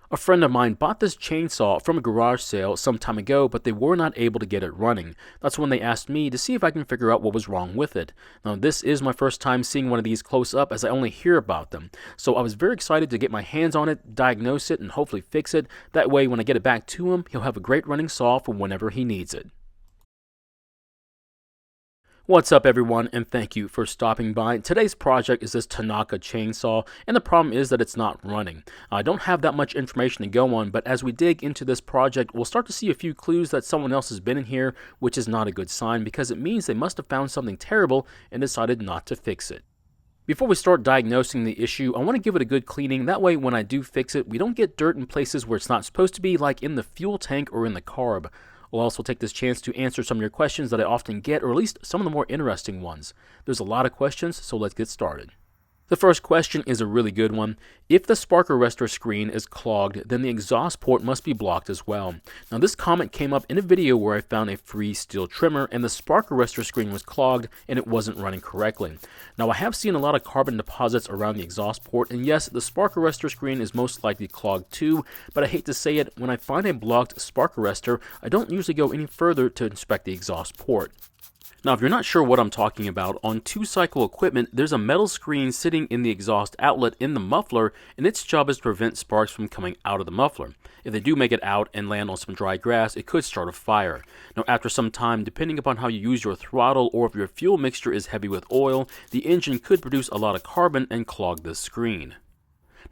A friend of mine bought this chainsaw from a garage sale some time ago, but they were not able to get it running. That's when they asked me to see if I can figure out what was wrong with it. Now, this is my first time seeing one of these close up, as I only hear about them. So I was very excited to get my hands on it, diagnose it, and hopefully fix it. That way, when I get it back to him, he'll have a great running saw for whenever he needs it. What's up, everyone, and thank you for stopping by. Today's project is this Tanaka chainsaw, and the problem is that it's not running. I don't have that much information to go on, but as we dig into this project, we'll start to see a few clues that someone else has been in here, which is not a good sign because it means they must have found something terrible and decided not to fix it. Before we start diagnosing the issue, I want to give it a good cleaning. That way, when I do fix it, we don't get dirt in places where it's not supposed to be, like in the fuel tank or in the carb. We'll also take this chance to answer some of your questions that I often get, or at least some of the more interesting ones. There's a lot of questions, so let's get started. The first question is a really good one. If the spark arrestor screen is clogged, then the exhaust port must be blocked as well. Now, this comment came up in a video where I found a free steel trimmer and the spark arrestor screen was clogged and it wasn't running correctly. Now, I have seen a lot of carbon deposits around the exhaust port, and yes, the spark arrestor screen is most likely clogged too, but I hate to say it, when I find a blocked spark arrestor, I don't usually go any further to inspect the exhaust port. Now, if you're not sure what I'm talking about, on two-cycle equipment, there's a metal screen sitting in the exhaust outlet in the muffler, and its job is to prevent sparks from coming out of the muffler. If they do make it out and land on some dry grass, it could start a fire. Now, after some time, depending upon how you use your throttle or if your fuel mixture is heavy with oil, the engine could produce a lot of carbon and clog the screen.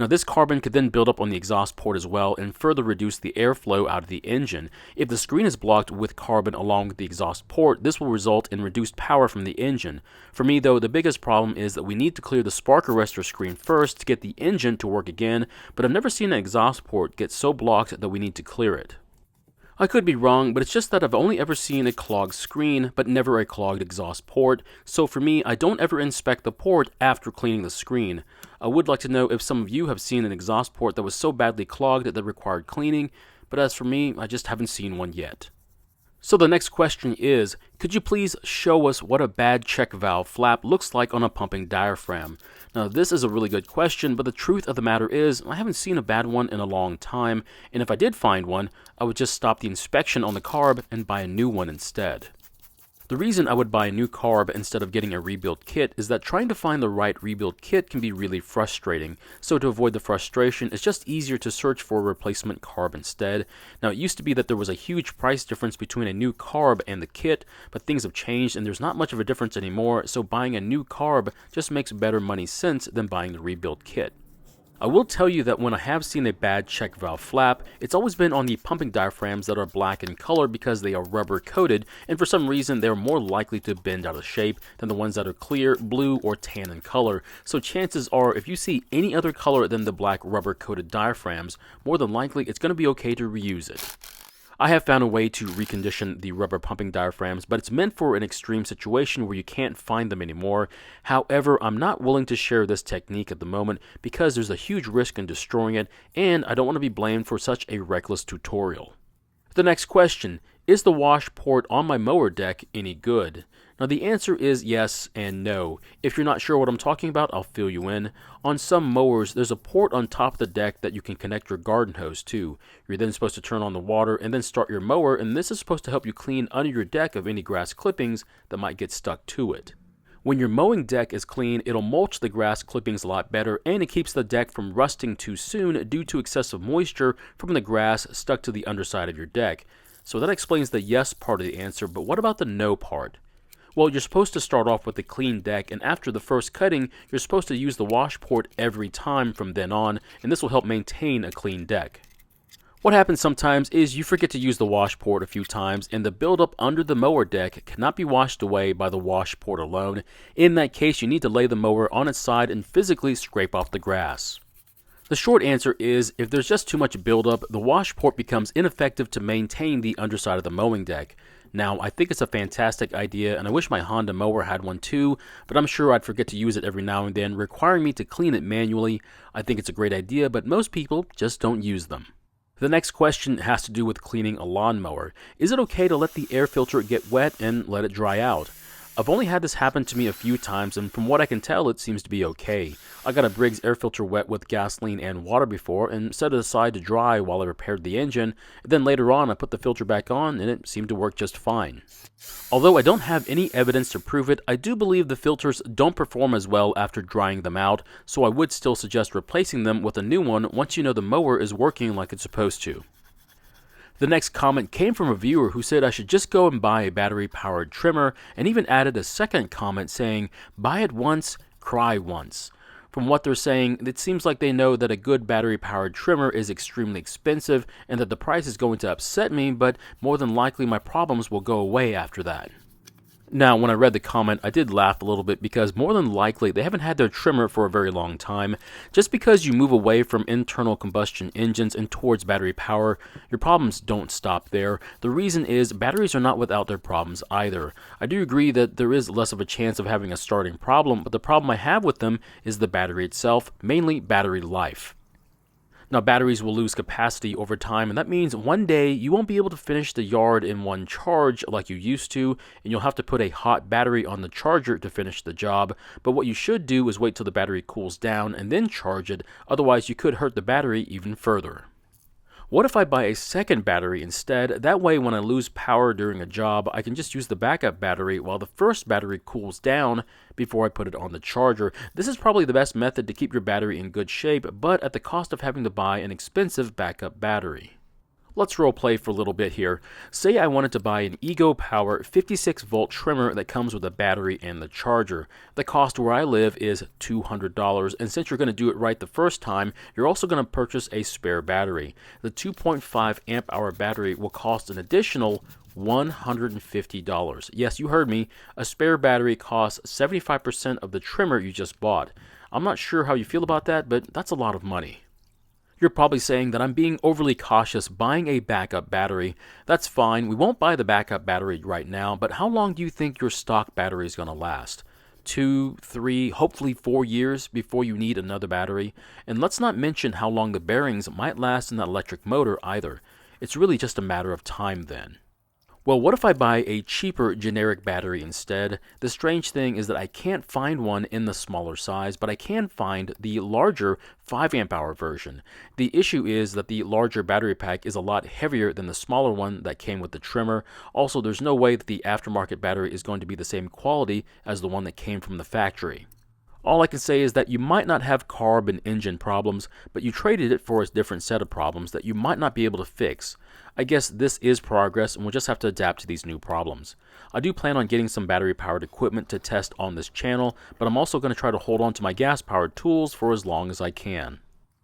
Now, this carbon could then build up on the exhaust port as well and further reduce the airflow out of the engine. If the screen is blocked with carbon along with the exhaust port, this will result in reduced power from the engine. For me, though, the biggest problem is that we need to clear the spark arrestor screen first to get the engine to work again, but I've never seen an exhaust port get so blocked that we need to clear it. I could be wrong, but it's just that I've only ever seen a clogged screen, but never a clogged exhaust port, so for me, I don't ever inspect the port after cleaning the screen. I would like to know if some of you have seen an exhaust port that was so badly clogged that it required cleaning, but as for me, I just haven't seen one yet. So the next question is, could you please show us what a bad check valve flap looks like on a pumping diaphragm? Now, this is a really good question, but the truth of the matter is, I haven't seen a bad one in a long time, and if I did find one, I would just stop the inspection on the carb and buy a new one instead. The reason I would buy a new carb instead of getting a rebuild kit is that trying to find the right rebuild kit can be really frustrating, so to avoid the frustration, it's just easier to search for a replacement carb instead. Now, it used to be that there was a huge price difference between a new carb and the kit, but things have changed and there's not much of a difference anymore, so buying a new carb just makes better money sense than buying the rebuild kit. I will tell you that when I have seen a bad check valve flap, it's always been on the pumping diaphragms that are black in color because they are rubber coated, and for some reason they are more likely to bend out of shape than the ones that are clear, blue, or tan in color. So chances are, if you see any other color than the black rubber coated diaphragms, more than likely it's going to be okay to reuse it. I have found a way to recondition the rubber pumping diaphragms, but it's meant for an extreme situation where you can't find them anymore. However, I'm not willing to share this technique at the moment because there's a huge risk in destroying it, and I don't want to be blamed for such a reckless tutorial. The next question, is the wash port on my mower deck any good? Now, the answer is yes and no. If you're not sure what I'm talking about, I'll fill you in. On some mowers, there's a port on top of the deck that you can connect your garden hose to. You're then supposed to turn on the water and then start your mower, and this is supposed to help you clean under your deck of any grass clippings that might get stuck to it. When your mowing deck is clean, it'll mulch the grass clippings a lot better, and it keeps the deck from rusting too soon due to excessive moisture from the grass stuck to the underside of your deck. So that explains the yes part of the answer, but what about the no part? Well, you're supposed to start off with a clean deck, and after the first cutting, you're supposed to use the wash port every time from then on, and this will help maintain a clean deck. What happens sometimes is you forget to use the wash port a few times, and the buildup under the mower deck cannot be washed away by the wash port alone. In that case, you need to lay the mower on its side and physically scrape off the grass. The short answer is, if there's just too much buildup, the wash port becomes ineffective to maintain the underside of the mowing deck. Now, I think it's a fantastic idea, and I wish my Honda mower had one too, but I'm sure I'd forget to use it every now and then, requiring me to clean it manually. I think it's a great idea, but most people just don't use them. The next question has to do with cleaning a lawnmower. Is it okay to let the air filter get wet and let it dry out? I've only had this happen to me a few times, and from what I can tell, it seems to be okay. I got a Briggs air filter wet with gasoline and water before and set it aside to dry while I repaired the engine. Then later on, I put the filter back on and it seemed to work just fine. Although I don't have any evidence to prove it, I do believe the filters don't perform as well after drying them out, so I would still suggest replacing them with a new one once you know the mower is working like it's supposed to. The next comment came from a viewer who said I should just go and buy a battery-powered trimmer, and even added a second comment saying, "Buy it once, cry once." From what they're saying, it seems like they know that a good battery-powered trimmer is extremely expensive and that the price is going to upset me, but more than likely my problems will go away after that. Now, when I read the comment, I did laugh a little bit because more than likely they haven't had their trimmer for a very long time. Just because you move away from internal combustion engines and towards battery power, your problems don't stop there. The reason is batteries are not without their problems either. I do agree that there is less of a chance of having a starting problem, but the problem I have with them is the battery itself, mainly battery life. Now, batteries will lose capacity over time, and that means one day you won't be able to finish the yard in one charge like you used to, and you'll have to put a hot battery on the charger to finish the job. But what you should do is wait till the battery cools down and then charge it, otherwise you could hurt the battery even further. What if I buy a second battery instead? That way when I lose power during a job, I can just use the backup battery while the first battery cools down before I put it on the charger. This is probably the best method to keep your battery in good shape, but at the cost of having to buy an expensive backup battery. Let's role play for a little bit here. Say I wanted to buy an Ego Power 56-volt trimmer that comes with a battery and the charger. The cost where I live is $200, and since you're going to do it right the first time, you're also going to purchase a spare battery. The 2.5 amp hour battery will cost an additional $150. Yes, you heard me. A spare battery costs 75% of the trimmer you just bought. I'm not sure how you feel about that, but that's a lot of money. You're probably saying that I'm being overly cautious buying a backup battery. That's fine, we won't buy the backup battery right now, but how long do you think your stock battery is going to last? 2, 3, hopefully 4 years before you need another battery? And let's not mention how long the bearings might last in that electric motor either. It's really just a matter of time then. Well, what if I buy a cheaper generic battery instead? The strange thing is that I can't find one in the smaller size, but I can find the larger 5 amp hour version. The issue is that the larger battery pack is a lot heavier than the smaller one that came with the trimmer. Also, there's no way that the aftermarket battery is going to be the same quality as the one that came from the factory. All I can say is that you might not have carb and engine problems, but you traded it for a different set of problems that you might not be able to fix. I guess this is progress, and we'll just have to adapt to these new problems. I do plan on getting some battery-powered equipment to test on this channel, but I'm also going to try to hold on to my gas-powered tools for as long as I can.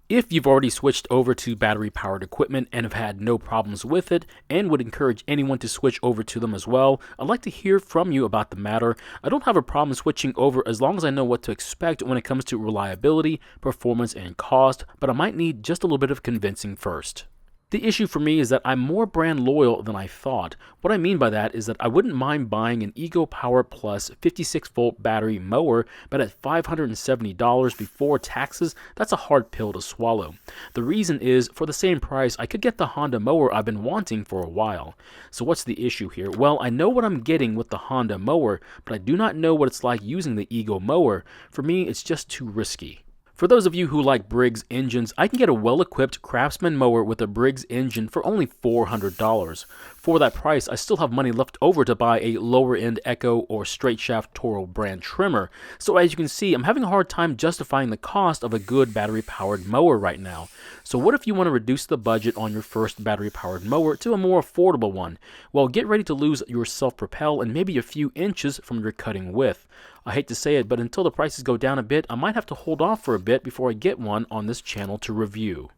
If you've already switched over to battery-powered equipment and have had no problems with it, and would encourage anyone to switch over to them as well, I'd like to hear from you about the matter. I don't have a problem switching over as long as I know what to expect when it comes to reliability, performance, and cost, but I might need just a little bit of convincing first. The issue for me is that I'm more brand loyal than I thought. What I mean by that is that I wouldn't mind buying an Ego Power Plus 56-volt battery mower, but at $570 before taxes, that's a hard pill to swallow. The reason is, for the same price, I could get the Honda mower I've been wanting for a while. So what's the issue here? Well, I know what I'm getting with the Honda mower, but I do not know what it's like using the Ego mower. For me, it's just too risky. For those of you who like Briggs engines, I can get a well-equipped Craftsman mower with a Briggs engine for only $400. For that price, I still have money left over to buy a lower-end Echo or Straight Shaft Toro brand trimmer. So as you can see, I'm having a hard time justifying the cost of a good battery-powered mower right now. So what if you want to reduce the budget on your first battery-powered mower to a more affordable one? Well, get ready to lose your self-propel and maybe a few inches from your cutting width. I hate to say it, but until the prices go down a bit, I might have to hold off for a bit before I get one on this channel to review.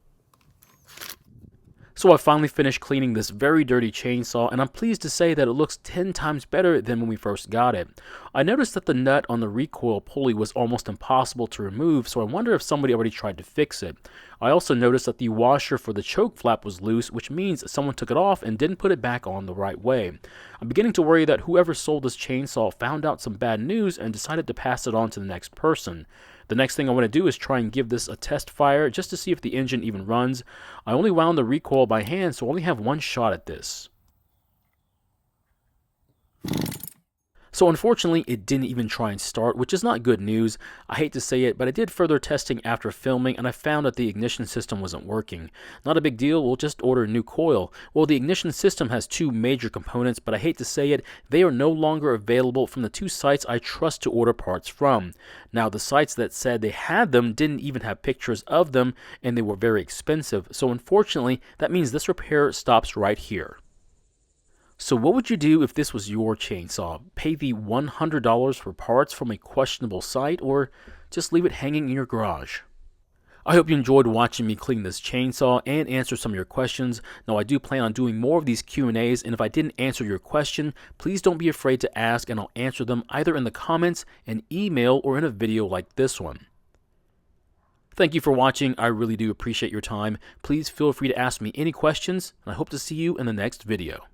So I finally finished cleaning this very dirty chainsaw, and I'm pleased to say that it looks 10 times better than when we first got it. I noticed that the nut on the recoil pulley was almost impossible to remove, so I wonder if somebody already tried to fix it. I also noticed that the washer for the choke flap was loose, which means someone took it off and didn't put it back on the right way. I'm beginning to worry that whoever sold this chainsaw found out some bad news and decided to pass it on to the next person. The next thing I want to do is try and give this a test fire just to see if the engine even runs. I only wound the recoil by hand, so I only have one shot at this. So unfortunately, it didn't even try and start, which is not good news. I hate to say it, but I did further testing after filming and I found that the ignition system wasn't working. Not a big deal, we'll just order a new coil. Well, the ignition system has two major components, but I hate to say it, they are no longer available from the two sites I trust to order parts from. Now, the sites that said they had them didn't even have pictures of them, and they were very expensive. So unfortunately, that means this repair stops right here. So what would you do if this was your chainsaw? Pay the $100 for parts from a questionable site, or just leave it hanging in your garage? I hope you enjoyed watching me clean this chainsaw and answer some of your questions. Now, I do plan on doing more of these Q&As, and if I didn't answer your question, please don't be afraid to ask, and I'll answer them either in the comments, an email, or in a video like this one. Thank you for watching. I really do appreciate your time. Please feel free to ask me any questions, and I hope to see you in the next video.